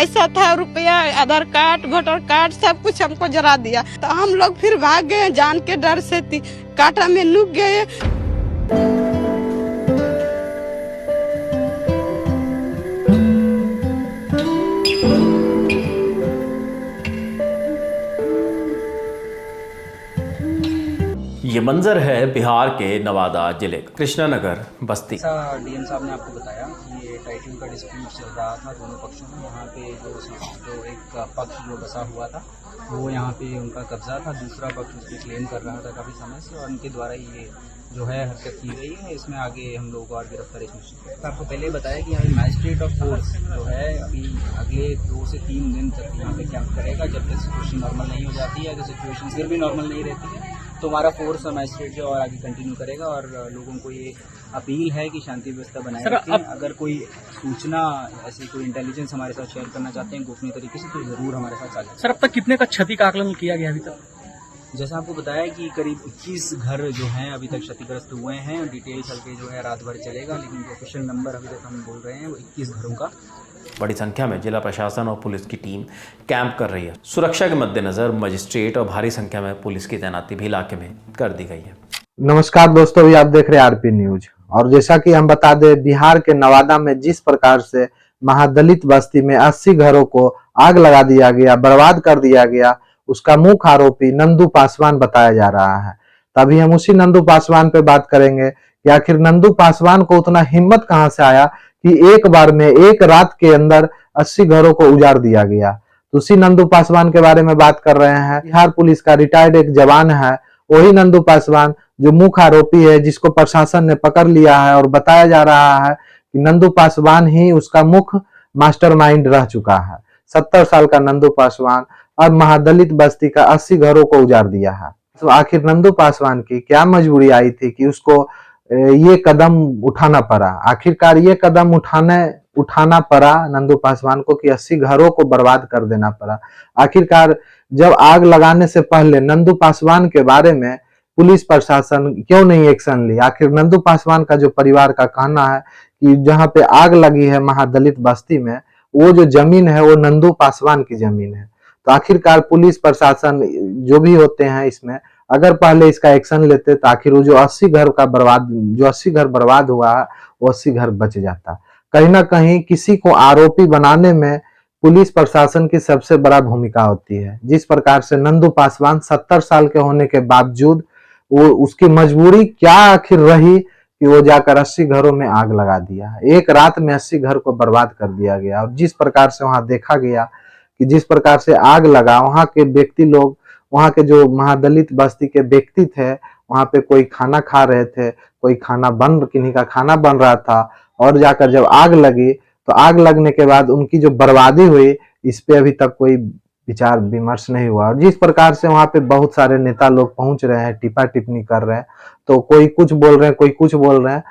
पैसा था, रुपया, आधार कार्ड, वोटर कार्ड, सब कुछ हमको जरा दिया। तो हम लोग फिर भाग गए, जान के डर से कांटा में लुक गए। ये मंजर है बिहार के नवादा जिले का कृष्णानगर बस्ती। डीएम साहब ने आपको बताया कि ये टाइटल का डिस्प्यूट चल रहा था दोनों पक्षों में। यहाँ पे जो एक पक्ष जो बसा हुआ था वो यहाँ पे उनका कब्जा था, दूसरा पक्ष उसकी क्लेम कर रहा था काफ़ी समय से, और उनके द्वारा ये जो है हरकत की गई है। इसमें आगे हम लोगों को और गिरफ्तारी सुनिश्चित है। आपको पहले बताया कि यहाँ मैजिस्ट्रेट ऑफ फोर्स जो है अभी अगले 2 से 3 दिन तक यहाँ पे कैंप करेगा, जब तक सिचुएशन नॉर्मल नहीं हो जाती है। अगर सिचुएशन फिर भी नॉर्मल नहीं रहती है तो हमारा फोर्स और मैजिस्ट्रेट जो और आगे कंटिन्यू करेगा, और लोगों को ये अपील है कि शांति व्यवस्था बनाए रखें। अगर कोई सूचना ऐसी कोई इंटेलिजेंस हमारे साथ शेयर करना चाहते हैं गोपनीय तरीके से तो जरूर हमारे साथ साझा। सर, अब तक कितने का क्षति का आकलन किया गया अभी तक? जैसा आपको बताया कि करीब 21 घर जो हैं अभी तक क्षतिग्रस्त हुए हैं। डिटेल चल के जो है रात भर चलेगा, लेकिन जो ऑफिशियल नंबर अभी तक हम बोल रहे हैं वो 21 घरों का। बड़ी संख्या में जिला प्रशासन और पुलिस की टीम कैंप कर रही है। सुरक्षा के मद्देनजर मजिस्ट्रेट और भारी संख्या में पुलिस की तैनाती भी इलाके में कर दी गई है। नमस्कार दोस्तों, अभी आप देख रहे हैं आरपी न्यूज। और जैसा कि हम बता दें, बिहार के नवादा में जिस प्रकार से महादलित बस्ती में 80 घरों को आग लगा दिया गया, बर्बाद कर दिया गया, उसका मुख्य आरोपी नंदू पासवान बताया जा रहा है। तभी हम उसी नंदू पासवान पे बात करेंगे कि आखिर नंदू पासवान को उतना हिम्मत कहां से आया कि एक बार में एक रात के अंदर 80 घरों को उजाड़ दिया गया। तो उसी नंदू पासवान के बारे में बात कर रहे हैं। बिहार पुलिस का रिटायर्ड एक जवान है, वही नंदू पासवान जो मुख्य आरोपी है, जिसको प्रशासन ने पकड़ लिया है। और बताया जा रहा है कि नंदू पासवान ही उसका मुख्य मास्टरमाइंड रह चुका है। 70 साल का नंदू पासवान और महादलित बस्ती का 80 घरों को उजाड़ दिया है। तो आखिर नंदू पासवान की क्या मजबूरी आई थी कि उसको ये कदम उठाना पड़ा? आखिरकार ये कदम उठाना पड़ा नंदू पासवान को कि 80 घरों को बर्बाद कर देना पड़ा। आखिरकार जब आग लगाने से पहले नंदू पासवान के बारे में पुलिस प्रशासन क्यों नहीं एक्शन ली? आखिर नंदू पासवान का जो परिवार का कहना है कि जहां पे आग लगी है महादलित बस्ती में, वो जो जमीन है वो नंदू पासवान की जमीन है। तो आखिरकार पुलिस प्रशासन जो भी होते हैं इसमें अगर पहले इसका एक्शन लेते तो आखिर वो जो 80 घर बर्बाद हुआ है वो 80 घर बच जाता। कहीं ना कहीं किसी को आरोपी बनाने में पुलिस प्रशासन की सबसे बड़ा भूमिका होती है। जिस प्रकार से नंदू पासवान 70 साल के होने के बावजूद वो उसकी मजबूरी क्या आखिर रही कि वो जाकर 80 घरों में आग लगा दिया। एक रात में 80 घर को बर्बाद कर दिया गया। और जिस प्रकार से वहां देखा गया कि जिस प्रकार से आग लगा, वहां के व्यक्ति लोग, वहां के जो महादलित बस्ती के व्यक्ति थे, वहां पे कोई खाना खा रहे थे, किन्हीं का खाना बन रहा था। और जाकर जब आग लगी तो आग लगने के बाद उनकी जो बर्बादी हुई, इस पे अभी तक कोई विचार विमर्श नहीं हुआ। और जिस प्रकार से वहां पे बहुत सारे नेता लोग पहुंच रहे हैं, टिप्पा टिप्पणी कर रहे हैं, तो कोई कुछ बोल रहे हैं, कोई कुछ बोल रहे हैं,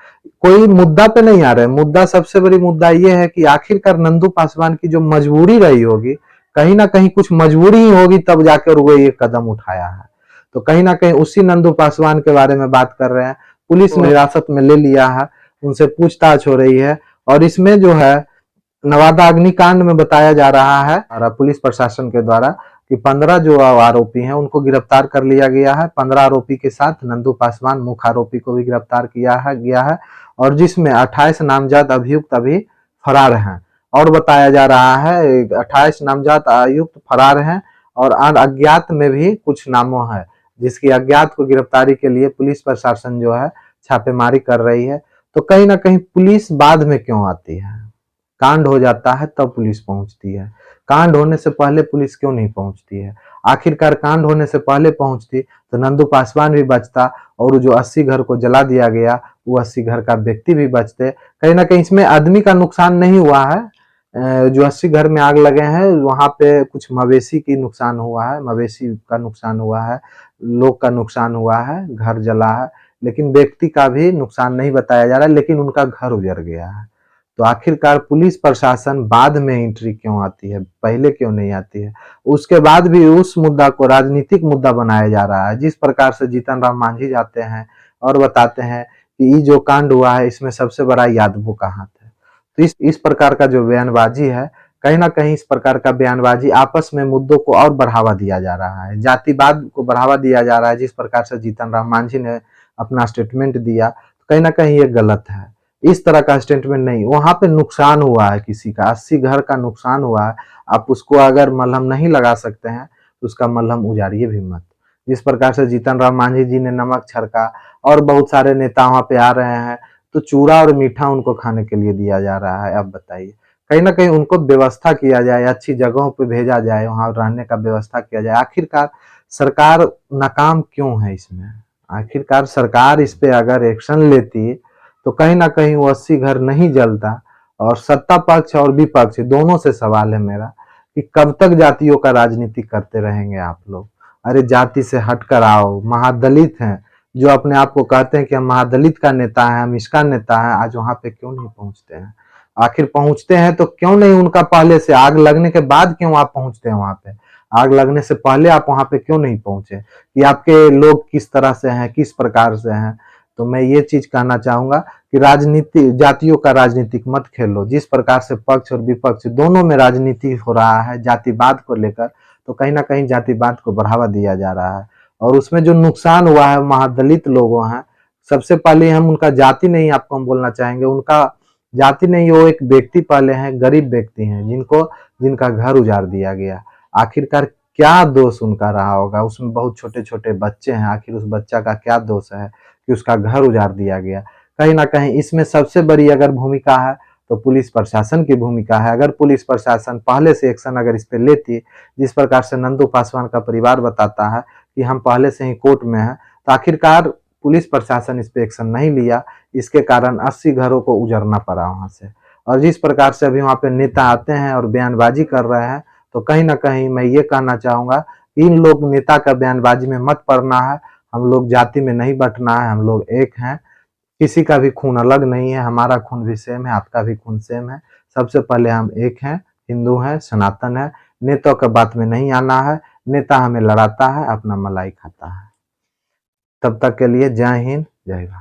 कोई मुद्दा पे नहीं आ रहे। मुद्दा, सबसे बड़ी मुद्दा ये है कि आखिरकार नंदू पासवान की जो मजबूरी रही होगी, कहीं ना कहीं कुछ मजबूरी ही होगी तब जाकर वो ये कदम उठाया है। तो कहीं ना कहीं उसी नंदू पासवान के बारे में बात कर रहे हैं। पुलिस ने हिरासत में ले लिया है, उनसे पूछताछ हो रही है। और इसमें जो है नवादा अग्निकांड में बताया जा रहा है और पुलिस प्रशासन के द्वारा कि 15 जो आरोपी हैं उनको गिरफ्तार कर लिया गया है। 15 आरोपी के साथ नंदू पासवान मुख्य आरोपी को भी गिरफ्तार गया है और जिसमें 28 नामजद अभियुक्त अभी फरार हैं। और बताया जा रहा है 28 नामजद अभियुक्त फरार हैं और अज्ञात में भी कुछ नामों है, जिसकी अज्ञात को गिरफ्तारी के लिए पुलिस प्रशासन जो है छापेमारी कर रही है। तो कहीं ना कहीं पुलिस बाद में क्यों आती है? कांड हो जाता है तब पुलिस पहुंचती है, कांड होने से पहले पुलिस क्यों नहीं पहुंचती है? आखिरकार कांड होने से पहले पहुंचती तो नंदू पासवान भी बचता और जो 80 घर को जला दिया गया वो 80 घर का व्यक्ति भी बचते। कहीं ना कहीं इसमें आदमी का नुकसान नहीं हुआ है। जो 80 घर में आग लगे हैं वहां पे कुछ मवेशी की नुकसान हुआ है, मवेशी का नुकसान हुआ है, लोग का नुकसान हुआ है, घर जला है, लेकिन व्यक्ति का भी नुकसान नहीं बताया जा रहा है, लेकिन उनका घर उजड़ गया है। तो आखिरकार पुलिस प्रशासन बाद में एंट्री क्यों आती है, पहले क्यों नहीं आती है? उसके बाद भी उस मुद्दा को राजनीतिक मुद्दा बनाया जा रहा है। जिस प्रकार से जीतन राम मांझी जाते हैं और बताते हैं कि ये जो कांड हुआ है इसमें सबसे बड़ा यादवों का हाथ है, तो इस प्रकार का जो बयानबाजी है कहीं ना कहीं इस प्रकार का बयानबाजी आपस में मुद्दों को और बढ़ावा दिया जा रहा है, जातिवाद को बढ़ावा दिया जा रहा है। जिस प्रकार से जीतन राम मांझी ने अपना स्टेटमेंट दिया, तो कहीं ना कहीं ये गलत है। इस तरह का स्टेटमेंट नहीं, वहां पे नुकसान हुआ है, किसी का 80 घर का नुकसान हुआ है। आप उसको अगर मलहम नहीं लगा सकते हैं तो उसका मलहम उजाड़िए भी मत। जिस प्रकार से जीतन राम मांझी जी ने नमक छड़का और बहुत सारे नेता वहां पे आ रहे हैं, तो चूड़ा और मीठा उनको खाने के लिए दिया जा रहा है। अब बताइए, कहीं ना कहीं उनको व्यवस्था किया जाए, अच्छी जगहों पे भेजा जाए, वहां रहने का व्यवस्था किया जाए। आखिरकार सरकार नाकाम क्यों है इसमें? आखिरकार सरकार इस पे अगर एक्शन लेती तो कहीं ना कहीं वो 80 घर नहीं जलता। और सत्ता पक्ष और विपक्ष दोनों से सवाल है मेरा कि कब तक जातियों का राजनीति करते रहेंगे आप लोग? अरे जाति से हटकर आओ। महादलित हैं जो अपने आप को कहते हैं कि हम महादलित का नेता है, हम इसका नेता है, आज वहां पे क्यों नहीं पहुंचते हैं? आखिर पहुंचते हैं तो क्यों नहीं उनका पहले से, आग लगने के बाद क्यों आप पहुंचते हैं वहां पे? आग लगने से पहले आप वहां पे क्यों नहीं पहुंचे कि आपके लोग किस तरह से हैं, किस प्रकार से हैं? तो मैं ये चीज कहना चाहूंगा कि राजनीति, जातियों का राजनीतिक मत खेलो। जिस प्रकार से पक्ष और विपक्ष दोनों में राजनीति हो रहा है जातिवाद को लेकर, तो कहीं ना कहीं जातिवाद को बढ़ावा दिया जा रहा है। और उसमें जो नुकसान हुआ है महादलित लोगों हैं, सबसे पहले हम उनका जाति नहीं आपको हम बोलना चाहेंगे, उनका जाति नहीं, वो एक व्यक्ति पहले हैं, गरीब व्यक्ति हैं जिनका घर उजाड़ दिया गया। आखिरकार क्या दोष उनका रहा होगा? उसमें बहुत छोटे छोटे बच्चे हैं, आखिर उस बच्चा का क्या दोष है कि उसका घर उजाड़ दिया गया? कहीं ना कहीं इसमें सबसे बड़ी अगर भूमिका है तो पुलिस प्रशासन की भूमिका है। अगर पुलिस प्रशासन पहले से एक्शन अगर इस पे लेती, जिस प्रकार से नंदू पासवान का परिवार बताता है कि हम पहले से ही कोर्ट में हैं, तो आखिरकार पुलिस प्रशासन इस पे एक्शन नहीं लिया, इसके कारण 80 घरों को उजड़ना पड़ा वहां से। और जिस प्रकार से अभी वहां पे नेता आते हैं और बयानबाजी कर रहे हैं, तो कहीं ना कहीं मैं ये कहना चाहूंगा कि इन लोग नेता का बयानबाजी में मत पड़ना है। हम लोग जाति में नहीं बंटना है, हम लोग एक हैं, किसी का भी खून अलग नहीं है, हमारा खून भी सेम है, आपका भी खून सेम है। सबसे पहले हम एक हैं, हिंदू हैं, सनातन है। नेता के बात में नहीं आना है। नेता हमें लड़ाता है, अपना मलाई खाता है। तब तक के लिए जय हिंद, जय भारत।